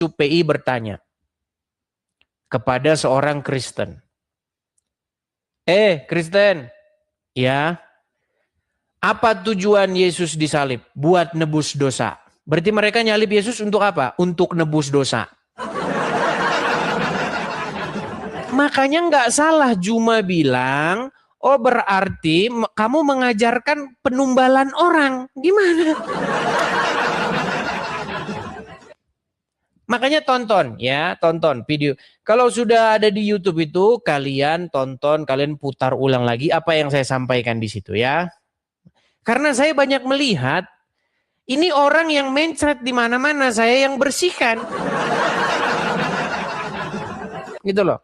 PI bertanya kepada seorang Kristen. Kristen, ya, apa tujuan Yesus disalib? Buat nebus dosa. Berarti mereka nyalib Yesus untuk apa? Untuk nebus dosa. Makanya nggak salah Juma bilang, oh berarti kamu mengajarkan penumbalan orang. Gimana? Makanya tonton video. Kalau sudah ada di YouTube itu, kalian tonton, kalian putar ulang lagi apa yang saya sampaikan di situ ya. Karena saya banyak melihat, ini orang yang mencret di mana-mana, saya yang bersihkan. Gitu loh.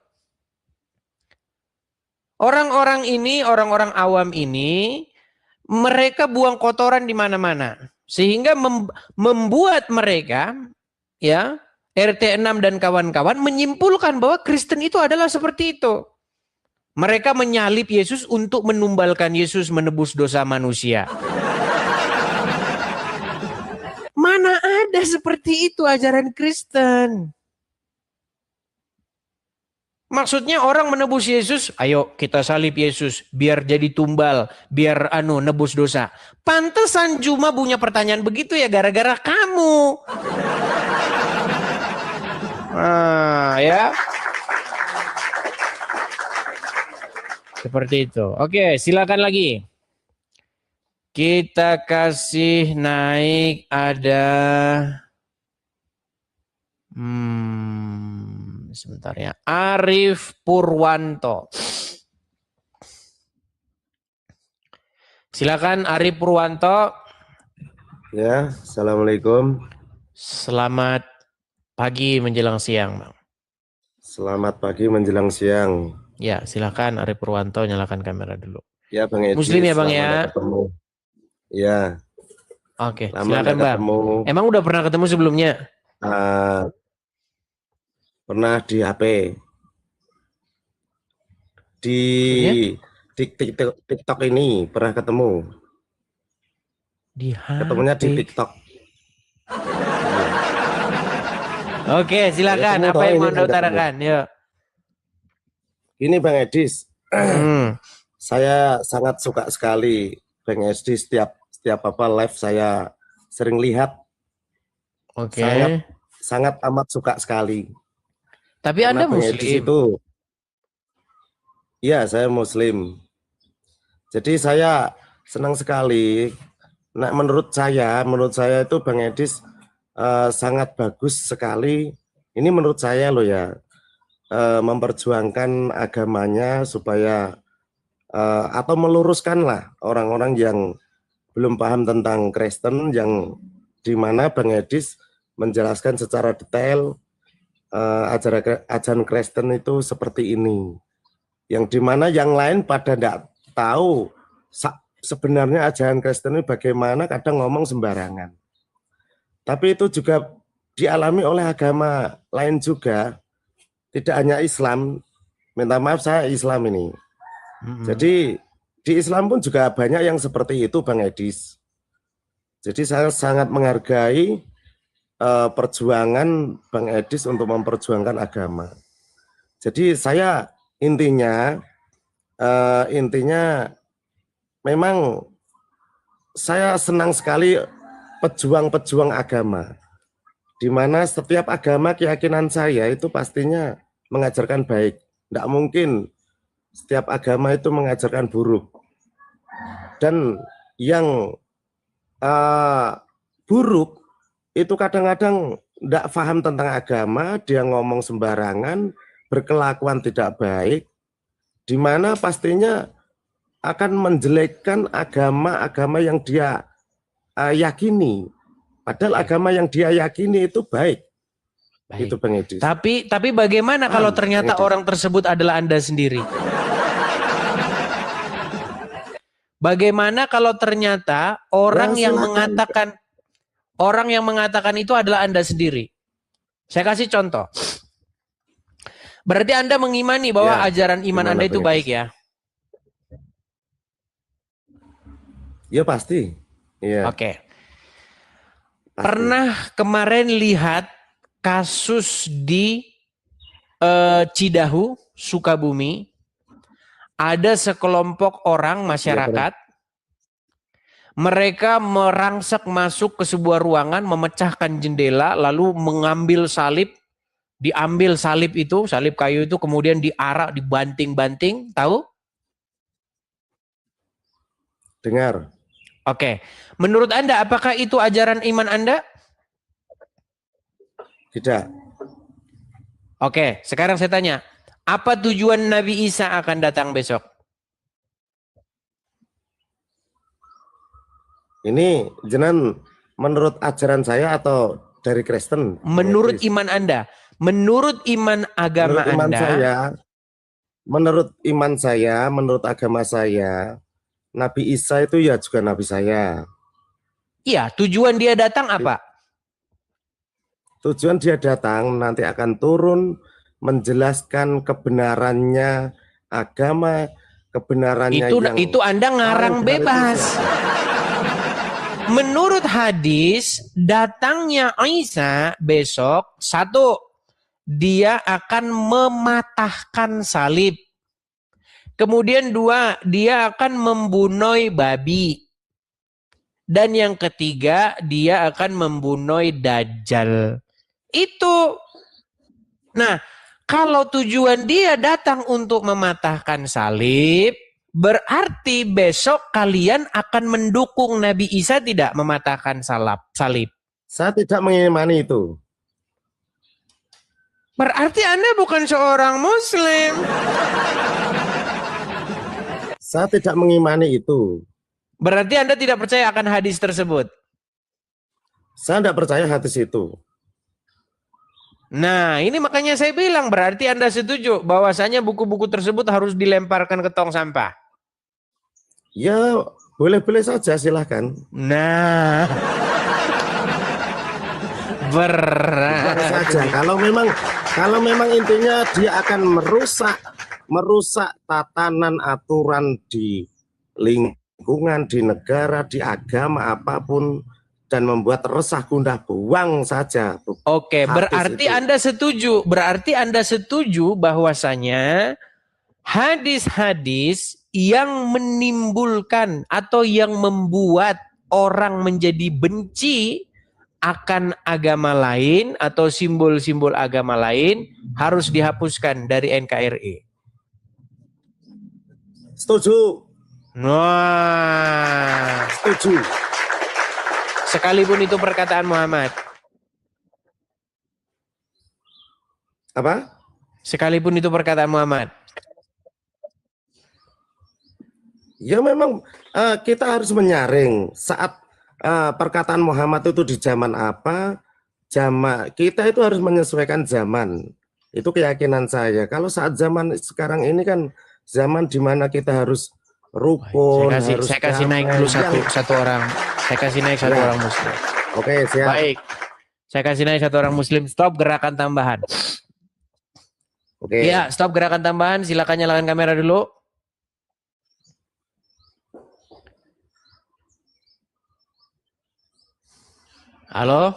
Orang-orang ini, orang-orang awam ini, mereka buang kotoran di mana-mana. Sehingga membuat mereka, ya, RT 6 dan kawan-kawan menyimpulkan bahwa Kristen itu adalah seperti itu. Mereka menyalib Yesus untuk menumbalkan Yesus menebus dosa manusia. Mana ada seperti itu ajaran Kristen? Maksudnya orang menebus Yesus, ayo kita salib Yesus biar jadi tumbal, biar nebus dosa. Pantesan Juma punya pertanyaan begitu ya gara-gara kamu. Ya. Seperti itu. Oke, silakan lagi. Kita kasih naik ada sebentar ya. Arif Purwanto. Silakan Arif Purwanto. Ya, Assalamualaikum. Selamat pagi menjelang siang, Bang. Selamat pagi menjelang siang. Ya, silakan Arif Purwanto, nyalakan kamera dulu. Ya, Bang Edi. Muslim ya, Bang ya? Ketemu. Ya. Oke, silakan Bang. Emang udah pernah ketemu sebelumnya? Pernah di HP. Di TikTok ini pernah ketemu. Di HP. Ketemunya di TikTok. Oke, silakan. Apa yang mau Anda utarakan? Yuk. Ini Bang Edis. Saya sangat suka sekali Bang Edis, setiap apa live saya sering lihat. Oke. Sangat amat suka sekali. Tapi karena Anda Muslim? Iya, saya Muslim. Jadi saya senang sekali. Nah, menurut saya itu Bang Edis sangat bagus sekali. Ini menurut saya loh ya, memperjuangkan agamanya supaya atau meluruskan lah orang-orang yang belum paham tentang Kristen, yang dimana Bang Edis menjelaskan secara detail ajaran Kristen itu seperti ini, yang dimana yang lain pada tidak tahu sebenarnya ajaran Kristen ini bagaimana, kadang ngomong sembarangan. Tapi itu juga dialami oleh agama lain juga, tidak hanya Islam. Minta maaf, saya Islam ini. Jadi di Islam pun juga banyak yang seperti itu Bang Edis. Jadi saya sangat menghargai perjuangan Bang Edis untuk memperjuangkan agama. Jadi saya intinya memang saya senang sekali pejuang-pejuang agama, di mana setiap agama keyakinan saya itu pastinya mengajarkan baik. Tidak mungkin setiap agama itu mengajarkan buruk. Dan yang buruk itu kadang-kadang tidak paham tentang agama, dia ngomong sembarangan, berkelakuan tidak baik, di mana pastinya akan menjelekkan agama-agama yang dia yakini. Padahal agama yang dia yakini itu baik. Itu Bang Edis. Tapi bagaimana kalau ternyata orang tersebut adalah Anda sendiri? Bagaimana kalau ternyata orang yang mengatakan itu adalah Anda sendiri? Saya kasih contoh. Berarti Anda mengimani bahwa ajaran iman Anda itu baik ya? Ya pasti. Ya. Oke. Pernah kemarin lihat kasus di Cidahu, Sukabumi. Ada sekelompok orang masyarakat, mereka merangsek masuk ke sebuah ruangan, memecahkan jendela, lalu mengambil salib, diambil salib itu, salib kayu itu, kemudian diarak, dibanting-banting, tahu? Dengar. Oke, menurut Anda apakah itu ajaran iman Anda? Tidak. Oke, sekarang saya tanya, apa tujuan Nabi Isa akan datang besok? Ini jenengan menurut ajaran saya atau dari Kristen? Menurut iman Anda, menurut iman agama menurut iman Anda, menurut agama saya, Nabi Isa itu ya juga Nabi saya. iya, tujuan dia datang apa? Tujuan dia datang nanti akan turun menjelaskan kebenarannya agama, kebenarannya itu Anda ngarang bebas. Menurut hadis, datangnya Isa besok, satu, dia akan mematahkan salib. Kemudian dua, dia akan membunuh babi. Dan yang ketiga, dia akan membunuh Dajjal. Itu. Nah, kalau tujuan dia datang untuk mematahkan salib, berarti besok kalian akan mendukung Nabi Isa tidak mematahkan salib. Saya tidak mengimani itu. Berarti Anda bukan seorang Muslim. Saya tidak mengimani itu. Berarti Anda tidak percaya akan hadis tersebut. Saya tidak percaya hadis itu. Nah, ini makanya saya bilang berarti Anda setuju bahwasanya buku-buku tersebut harus dilemparkan ke tong sampah. Ya, boleh-boleh saja, silahkan. Nah, berat saja. Kalau memang intinya dia akan merusak tatanan aturan di lingkungan, di negara, di agama apapun, dan membuat resah gundah buang saja. Oke, berarti Anda setuju. Berarti Anda setuju bahwasanya hadis-hadis yang menimbulkan atau yang membuat orang menjadi benci akan agama lain atau simbol-simbol agama lain harus dihapuskan dari NKRI. Setuju. Wah, setuju. Sekalipun itu perkataan Muhammad. Apa? Sekalipun itu perkataan Muhammad. Ya memang kita harus menyaring saat perkataan Muhammad itu di zaman apa, kita itu harus menyesuaikan zaman. Itu keyakinan saya. Kalau saat zaman sekarang ini kan zaman di mana kita harus rukun, saya kasih naik dulu satu orang. Saya kasih naik satu orang Muslim. Oke, siap. Baik. Saya kasih naik satu orang Muslim. Stop gerakan tambahan. Oke. Ya, stop gerakan tambahan. Silakan nyalakan kamera dulu. Halo?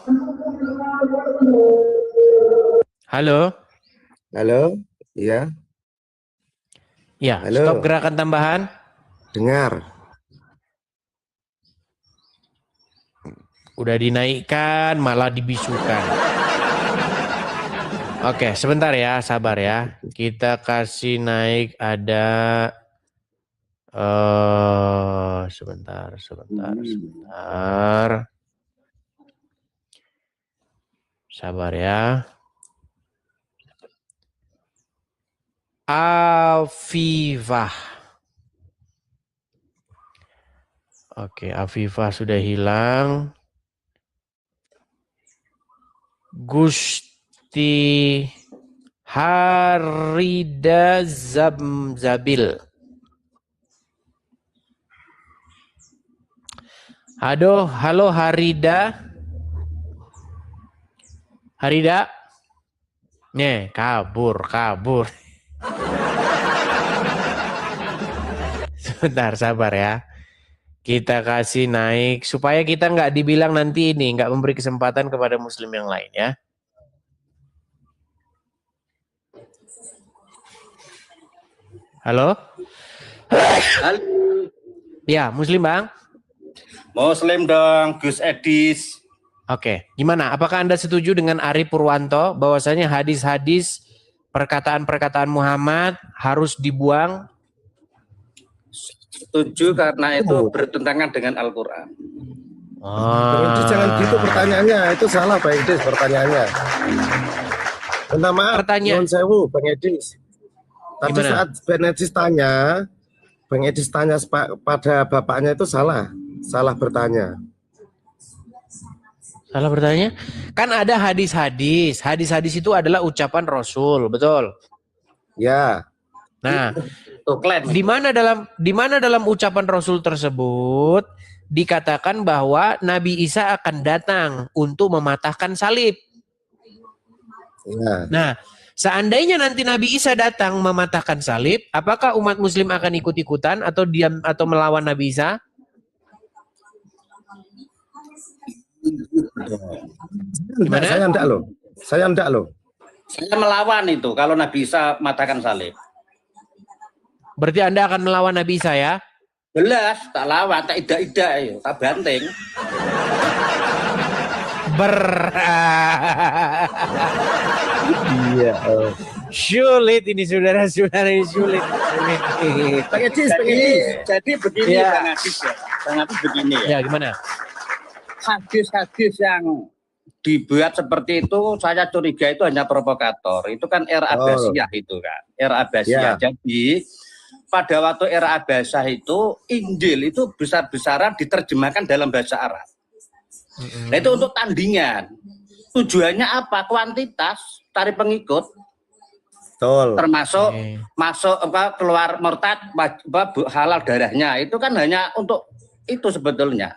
Halo? Halo? Iya. Ya, halo. Stop gerakan tambahan. Dengar. Udah dinaikkan, malah dibisukan. Oke, sebentar ya, sabar ya. Kita kasih naik ada... sebentar. Sabar ya. Afifah. Oke, Afifah sudah hilang. Gusti Harida Zabil. Halo Harida. Harida. Nih, kabur. Sebentar, sabar ya. Kita kasih naik supaya kita nggak dibilang nanti ini nggak memberi kesempatan kepada Muslim yang lain ya. Halo? Halo. Ya, Muslim Bang. Muslim dong, Gus Edis. Oke, gimana? Apakah Anda setuju dengan Ari Purwanto bahwasanya hadis-hadis perkataan-perkataan Muhammad harus dibuang? Setuju karena itu bertentangan dengan Al-Quran. Bang Edis jangan gitu pertanyaannya, itu salah Bang Edis pertanyaannya. Minta maaf, Pertanyaan. Nyuwun sewu Bang Edis. Tadi Gimana? saat Bang Edis tanya pada bapaknya itu salah bertanya. Salah bertanya? Kan ada hadis-hadis. Hadis-hadis itu adalah ucapan Rasul, betul? Ya, Nah, Tuh, klaim. di mana dalam ucapan Rasul tersebut dikatakan bahwa Nabi Isa akan datang untuk mematahkan salib. ya. Nah, seandainya nanti Nabi Isa datang mematahkan salib, apakah umat Muslim akan ikut-ikutan atau diam atau melawan Nabi Isa? Gimana? Saya enggak loh. Saya melawan itu kalau Nabi Isa matahkan salib. Berarti Anda akan melawan Nabi Isa ya? Jelas, tak lawan, tak ida-ida, ayo, tak banting. Iya. Sulit ini saudara-saudara, ini sulit. Bang Edis. Jadi begini Ya. Bang Adis ya. Bang Adis begini ya. Ya, gimana? Hadis-hadis yang dibuat seperti itu saya curiga itu hanya provokator. Itu kan era Abbasiyah itu kan. Era Abbasiyah. Ya. Jadi pada waktu era Abbasiyah itu Injil itu besar-besaran diterjemahkan dalam bahasa Arab. Nah, itu untuk tandingan. Tujuannya apa? Kuantitas, tarik pengikut, Betul. termasuk Oke. masuk keluar murtad halal darahnya. Itu kan hanya untuk itu sebetulnya.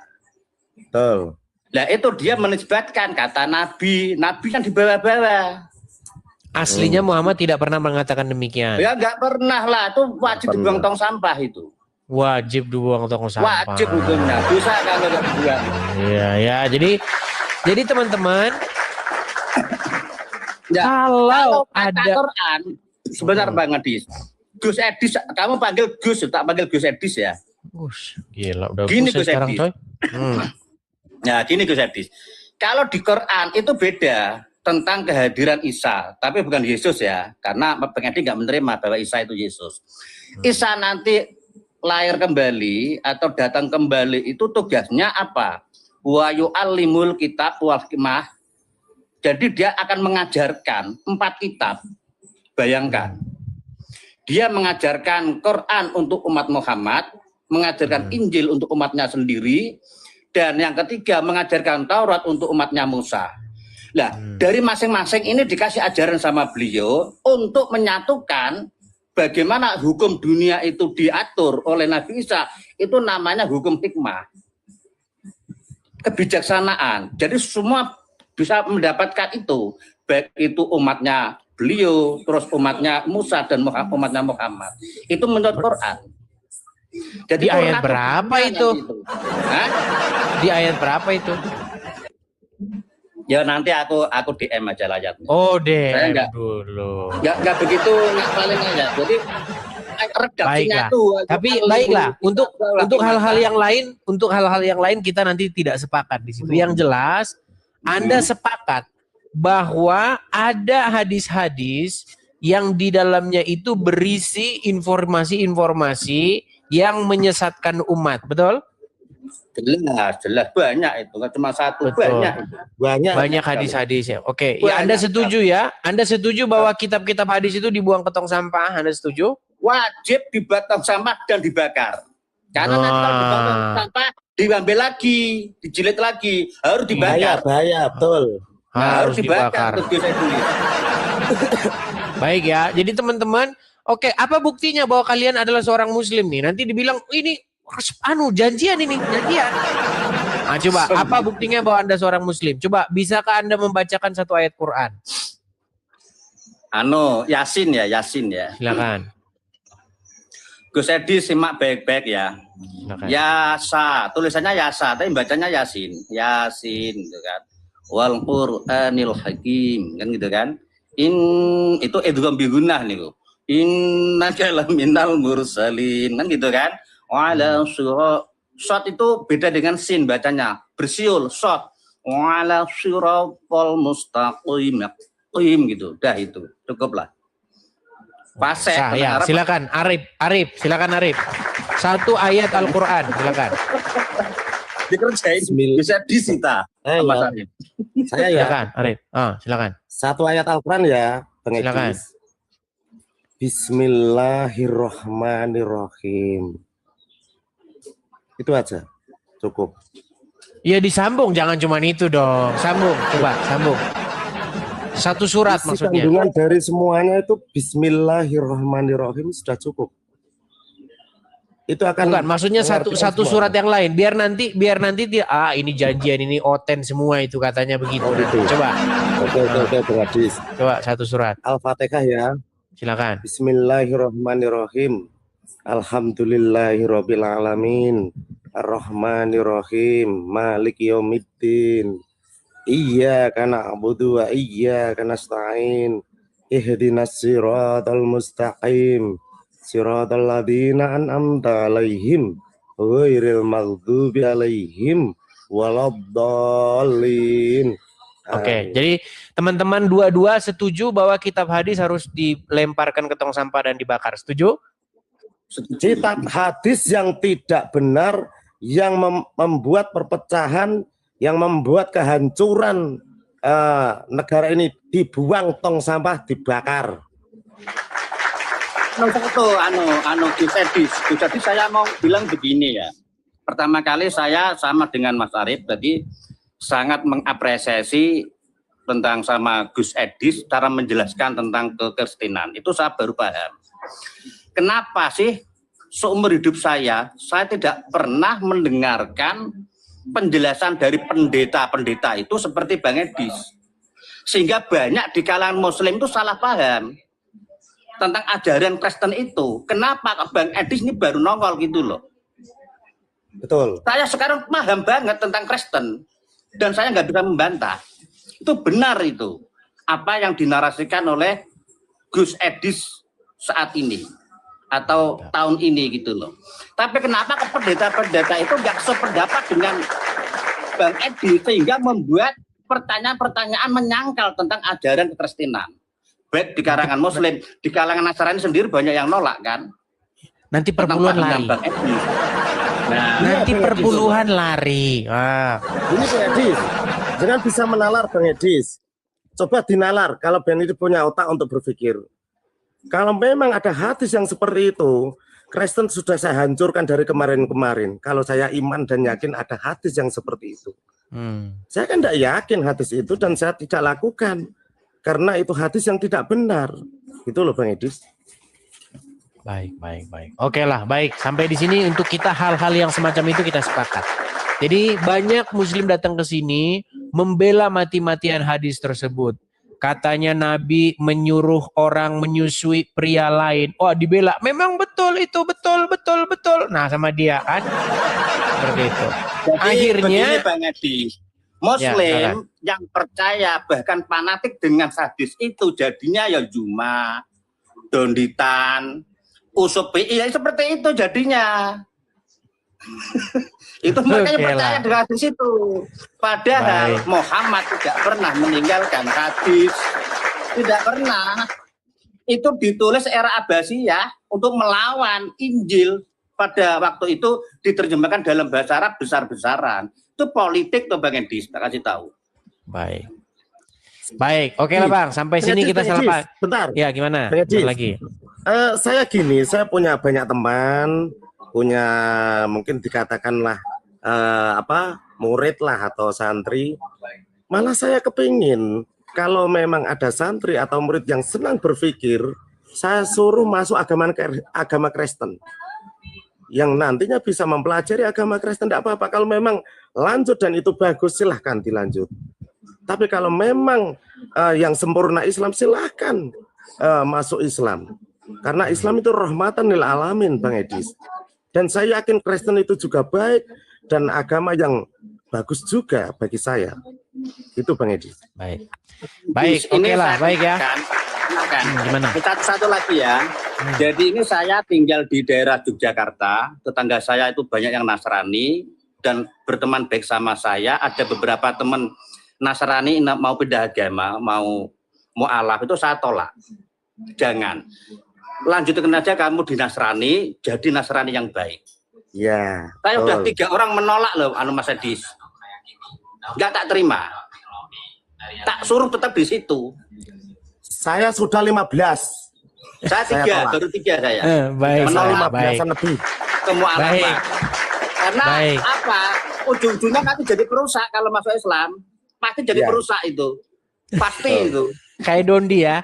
Betul. Nah itu dia menisbatkan kata Nabi kan di bawah-bawah. Aslinya Muhammad tidak pernah mengatakan demikian. Ya nggak pernah lah, itu wajib Nggak dibuang pernah. tong sampah itu. Wajib dibuang tong sampah. Wajib hukumnya, dosa kalau nggak dibuang. Iya, ya. Jadi teman-teman, Ya, kalau kata ada Quran, sebentar Bang Edis. Gus Edis, kamu panggil Gus, tak panggil Gus Edis ya. Gila, udah Gini, pusing Gus sekarang, Edi. coy. Nah gini Gus Edis, kalau di Quran itu beda tentang kehadiran Isa, tapi bukan Yesus ya, karena Bang Edi nggak menerima bahwa Isa itu Yesus. Isa nanti lahir kembali atau datang kembali itu tugasnya apa? Wa yu'allimul kitab wal hikmah. Jadi dia akan mengajarkan 4 kitab. Bayangkan. Dia mengajarkan Quran untuk umat Muhammad, mengajarkan Injil untuk umatnya sendiri, dan yang ketiga mengajarkan Taurat untuk umatnya Musa. Nah, dari masing-masing ini dikasih ajaran sama beliau untuk menyatukan bagaimana hukum dunia itu diatur oleh Nabi Isa, itu namanya hukum hikmah. Kebijaksanaan. Jadi semua bisa mendapatkan itu, baik itu umatnya beliau, terus umatnya Musa dan umatnya Muhammad. Itu menurut Quran. Jadi Di ayat Quran berapa itu? Hah? Di ayat berapa itu? Ya nanti aku DM aja lah ayatnya. Oh, Saya DM enggak. dulu. Nggak begitu ngapalin aja. Jadi redaksinya Baiklah. tuh. Tapi baiklah, untuk hal-hal yang lain kita nanti tidak sepakat di situ. Yang jelas Anda sepakat bahwa ada hadis-hadis yang di dalamnya itu berisi informasi-informasi yang menyesatkan umat, betul? Jelas banyak itu, nggak cuma satu, Betul. banyak. Banyak hadis-hadisnya. Oke, ya Anda setuju ya? Anda setuju bahwa kitab-kitab hadis itu dibuang ke tong sampah? Anda setuju? Wajib dibuat tong sampah dan dibakar. Karena nanti kalau dibuat tong sampah, diambil lagi, dijilid lagi, harus dibakar. Bahaya, betul. Harus dibakar. Terus saya tulis. Baik ya. Jadi teman-teman, oke, apa buktinya bahwa kalian adalah seorang muslim nih? Nanti dibilang ini janjian ini, janjian. Nah, coba apa buktinya bahwa Anda seorang muslim? Coba bisakah Anda membacakan satu ayat Quran? Yasin ya. Silakan. Gus Edi simak baik-baik ya. Silakan. Yasa, tulisannya Yasa, tapi bacanya Yasin. Yasin gitu kan. Wal Qur'anil Hakim kan gitu kan. Itu idgham bi gunnah niku. Innaka laminal mursalin kan gitu kan. Wala shad itu beda dengan sin bacanya. Bersiul shad. Wala siratal mustaqim. Qim gitu. Dah itu. Cukuplah. Fasih. Ya, silakan Arif, silakan Arif. Satu ayat Al-Qur'an, silakan. Dikerjain bisa disita. Mas Arif. Saya ya. Silakan Arif. Silakan. Satu ayat Al-Quran ya, Bang Silakan. Edis. Bismillahirrahmanirrahim. Itu aja, cukup. Ya disambung, jangan cuma itu dong. Sambung, coba sambung. Satu surat Isi maksudnya. kandungan dari semuanya itu Bismillahirrahmanirrahim sudah cukup. Itu akan Bukan, maksudnya satu mengartikan surat semuanya. yang lain. Biar nanti dia ini janjian, ini oten semua itu katanya begitu. Oh, gitu. Coba. Oke, Bang Edis. Coba satu surat. Al-Fatihah ya. Silakan. Bismillahirrahmanirrahim. Alhamdulillahirabbil alamin. Ar-Rahmanirrahim. Maliki yaumiddin. Iyyaka na'budu wa iyyaka nasta'in. Ihdinas siratal mustaqim. Siratal ladzina an'amta 'alaihim ghairil maghdubi 'alaihim waladdallin. Oke, jadi teman-teman dua-dua setuju bahwa kitab hadis harus dilemparkan ke tong sampah dan dibakar. Setuju? Kitab hadis yang tidak benar, yang membuat perpecahan, yang membuat kehancuran negara ini, dibuang tong sampah, dibakar. Gus Edis. Saya mau bilang begini ya. Pertama kali saya sama dengan Mas Arif tadi sangat mengapresiasi tentang sama Gus Edis cara menjelaskan tentang kekristenan. Itu saya baru paham. Kenapa sih seumur hidup saya tidak pernah mendengarkan penjelasan dari pendeta-pendeta itu seperti Bang Edis. Sehingga banyak di kalangan Muslim itu salah paham tentang ajaran Kristen itu. Kenapa Bang Edis ini baru nongol gitu loh. Betul. Saya sekarang paham banget tentang Kristen dan saya nggak bisa membantah. Itu benar itu. Apa yang dinarasikan oleh Gus Edis saat ini atau tahun ini gitu loh. Tapi kenapa pendeta-pendeta itu nggak sependapat dengan Bang Edis sehingga membuat pertanyaan-pertanyaan menyangkal tentang ajaran kekristenan. Baik di kalangan Muslim, di kalangan Nasrani sendiri banyak yang nolak kan. Nanti perpuluhan lari. Nanti perpuluhan lari. Ini Bang Edis, jangan bisa menalar Bang Edis. Coba dinalar kalau Bang Edis punya otak untuk berpikir. Kalau memang ada hadis yang seperti itu, Kristen sudah saya hancurkan dari kemarin-kemarin. Kalau saya iman dan yakin ada hadis yang seperti itu. Saya kan tidak yakin hadis itu dan saya tidak lakukan. Karena itu hadis yang tidak benar. Itu loh Bang Edis. Baik. Oke lah, baik. Sampai di sini untuk kita hal-hal yang semacam itu kita sepakat. Jadi banyak Muslim datang ke sini membela mati-matian hadis tersebut. Katanya Nabi menyuruh orang menyusui pria lain. Oh, dibela. Memang betul itu, betul. Nah, sama dia kan. Seperti itu. Jadi, akhirnya begini, Bang Edis. Muslim yang percaya bahkan fanatik dengan hadis itu jadinya ya Juma, Donditan, Usupi, ya seperti itu jadinya. Itu makanya percaya dengan hadis itu. Padahal Muhammad tidak pernah meninggalkan hadis. Tidak pernah. Itu ditulis era Abbasiyah untuk melawan Injil. Pada waktu itu diterjemahkan dalam bahasa Arab besar-besaran. Itu politik tuh Bang Edis, tak kasih tahu. Baik, oke lah Bang. Sampai sini kita salah. Bentar. Ya gimana? Lagi. Saya saya punya banyak teman, punya mungkin dikatakanlah murid lah atau santri. Malah saya kepingin kalau memang ada santri atau murid yang senang berpikir, saya suruh masuk agama Kristen. Yang nantinya bisa mempelajari agama Kristen, tidak apa-apa. Kalau memang lanjut dan itu bagus, silahkan dilanjut. Tapi kalau memang yang sempurna Islam, silahkan masuk Islam. Karena Islam itu rahmatan lil alamin, Bang Edis. Dan saya yakin Kristen itu juga baik dan agama yang bagus juga bagi saya. Itu Bang Edi. Baik. Baik, Ini oke lah, saya baik ya. kenalkan. Gimana? Satu lagi ya. Jadi ini saya tinggal di daerah Yogyakarta. Tetangga saya itu banyak yang Nasrani dan berteman baik sama saya. Ada beberapa teman Nasrani mau pindah agama, mau Allah, itu saya tolak. Jangan. Lanjutkan aja kamu di Nasrani, jadi Nasrani yang baik. Ya. Saya udah 3 orang menolak loh, Mas Edis. Nggak tak terima. Tak suruh tetap di situ. Saya sudah 15. Saya 3, tolak. baru 3 saya. Baik, Menolak baik. 15-an lebih. Kemu'alafah. Karena Baik. apa? Ujung-ujungnya nanti jadi perusak kalau masuk Islam. Pasti jadi Ya. perusak itu. Pasti itu. Kayak Dondi ya.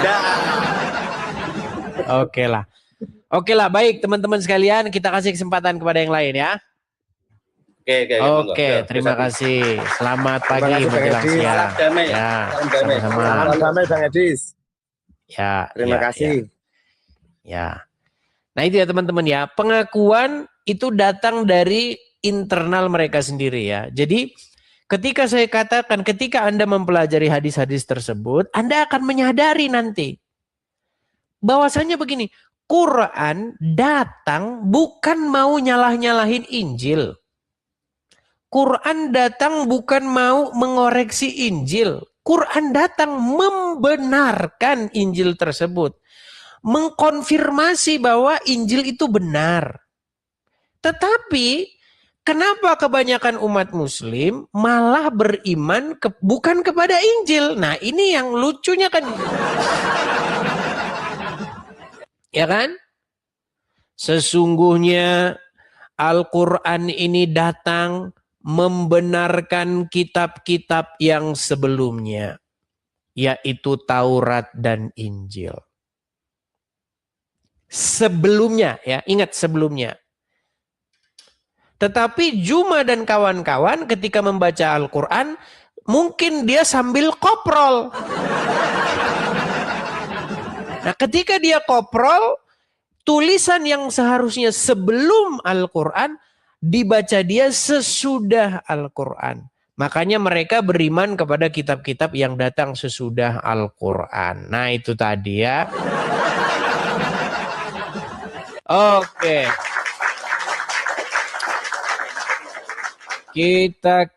Dan Oke lah. Oke lah, baik teman-teman sekalian, kita kasih kesempatan kepada yang lain ya. Oke, terima kasih. Selamat pagi kasih, Bang menjelang Edi. siang. Salam damai. Ya, Salam damai. sama-sama. Salam damai Bang Edis. Ya, Terima ya, kasih. Ya. Nah itu ya teman-teman ya, pengakuan itu datang dari internal mereka sendiri ya. Jadi ketika saya katakan, ketika Anda mempelajari hadis-hadis tersebut, Anda akan menyadari nanti bahwasanya begini, Quran datang bukan mau nyalah-nyalahin Injil. Quran datang bukan mau mengoreksi Injil. Quran datang membenarkan Injil tersebut. Mengkonfirmasi bahwa Injil itu benar. Tetapi kenapa kebanyakan umat muslim malah beriman bukan kepada Injil? Nah ini yang lucunya kan. Ya kan? Sesungguhnya Al-Quran ini datang membenarkan kitab-kitab yang sebelumnya, yaitu Taurat dan Injil. Sebelumnya, ya, ingat sebelumnya. Tetapi Juma dan kawan-kawan ketika membaca Al-Quran, mungkin dia sambil koprol. Nah, ketika dia koprol, tulisan yang seharusnya sebelum Al-Quran dibaca dia sesudah Al-Quran. Makanya mereka beriman kepada kitab-kitab yang datang sesudah Al-Quran. Nah itu tadi ya. Oke. Kita